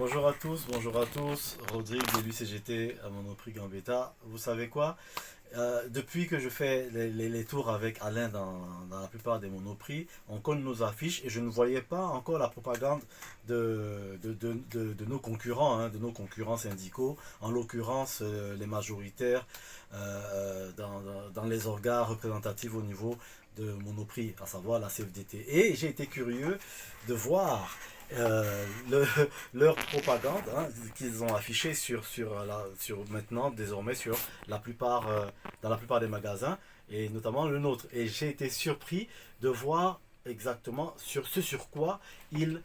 Bonjour à tous, Rodrigue de l'UCGT à Monoprix Gambetta. Vous savez quoi? Depuis que je fais les tours avec Alain dans la plupart des Monoprix, on colle nos affiches et je ne voyais pas encore la propagande de nos concurrents, de nos concurrents syndicaux, en l'occurrence les majoritaires dans les organes représentatifs au niveau de Monoprix, à savoir la CFDT. Et j'ai été curieux de voir le, leur propagande qu'ils ont affichée sur maintenant désormais sur la plupart dans la plupart des magasins et notamment le nôtre, et j'ai été surpris de voir exactement sur quoi ils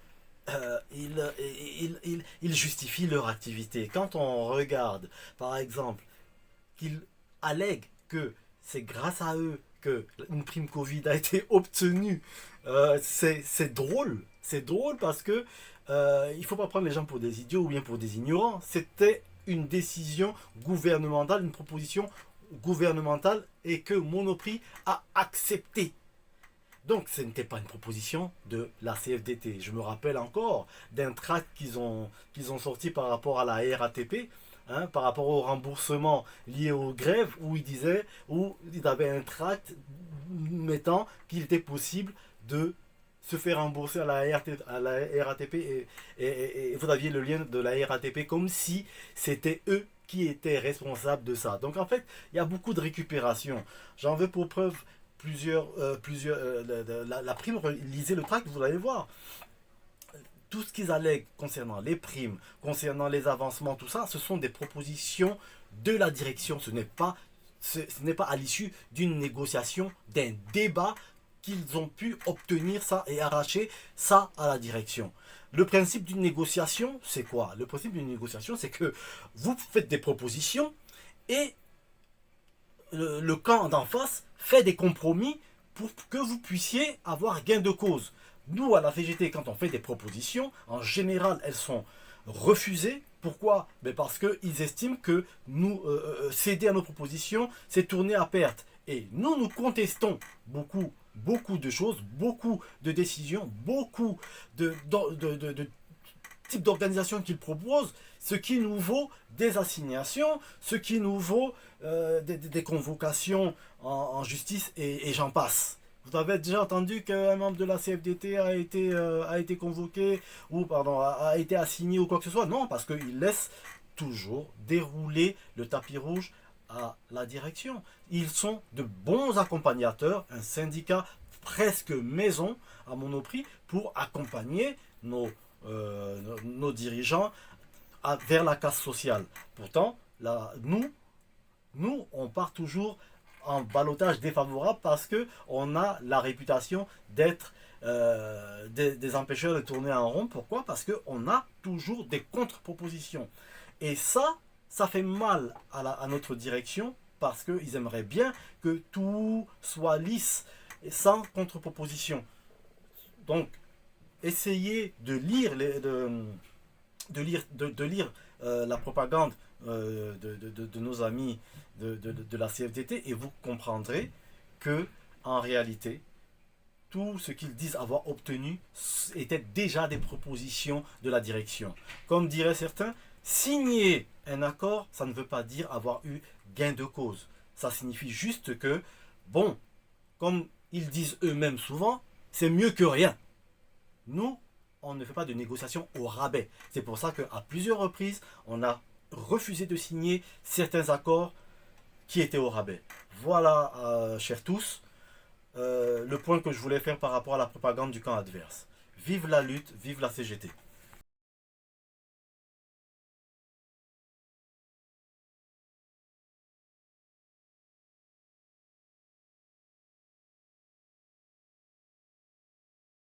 ils justifient leur activité. Quand on regarde par exemple qu'ils allèguent que c'est grâce à eux que une prime Covid a été obtenue, c'est drôle. C'est drôle parce que il ne faut pas prendre les gens pour des idiots ou bien pour des ignorants. C'était une décision gouvernementale, une proposition gouvernementale et que Monoprix a accepté. Donc ce n'était pas une proposition de la CFDT. Je me rappelle encore d'un tract qu'ils ont sorti par rapport à la RATP, par rapport au remboursement lié aux grèves, où ils avaient un tract mettant qu'il était possible de se faire rembourser à la RATP et vous aviez le lien de la RATP comme si c'était eux qui étaient responsables de ça. Donc en fait, il y a beaucoup de récupération. J'en veux pour preuve la prime, lisez le tract, vous allez voir. Tout ce qu'ils allèguent concernant les primes, concernant les avancements, tout ça, ce sont des propositions de la direction. Ce n'est pas à l'issue d'une négociation, d'un débat qu'ils ont pu obtenir ça et arracher ça à la direction. Le principe d'une négociation, c'est quoi? Le principe d'une négociation, c'est que vous faites des propositions et le camp d'en face fait des compromis pour que vous puissiez avoir gain de cause. Nous, à la CGT, quand on fait des propositions, en général, elles sont refusées. Pourquoi? Parce qu'ils estiment que nous céder à nos propositions, c'est tourner à perte. Et nous contestons beaucoup de choses, beaucoup de décisions, beaucoup de type d'organisation qu'ils proposent, ce qui nous vaut des assignations, ce qui nous vaut des convocations en justice et j'en passe. Vous avez déjà entendu qu'un membre de la CFDT a été convoqué ou pardon a été assigné ou quoi que ce soit? Non, parce qu'ils laissent toujours dérouler le tapis rouge à la direction. Ils sont de bons accompagnateurs, un syndicat presque maison à Monoprix pour accompagner nos dirigeants vers la casse sociale. Pourtant, là, nous, on part toujours en ballottage défavorable parce qu'on a la réputation d'être des empêcheurs de tourner en rond. Pourquoi? Parce qu'on a toujours des contre-propositions. Et ça fait mal à notre direction parce qu'ils aimeraient bien que tout soit lisse et sans contre-proposition. Donc, essayez de lire la propagande de nos amis de la CFDT et vous comprendrez que en réalité tout ce qu'ils disent avoir obtenu était déjà des propositions de la direction. Comme diraient certains, signer un accord, ça ne veut pas dire avoir eu gain de cause. Ça signifie juste que, bon, comme ils disent eux-mêmes souvent, c'est mieux que rien. Nous, on ne fait pas de négociation au rabais. C'est pour ça qu'à plusieurs reprises, on a refusé de signer certains accords qui étaient au rabais. Voilà, chers tous, le point que je voulais faire par rapport à la propagande du camp adverse. Vive la lutte, vive la CGT.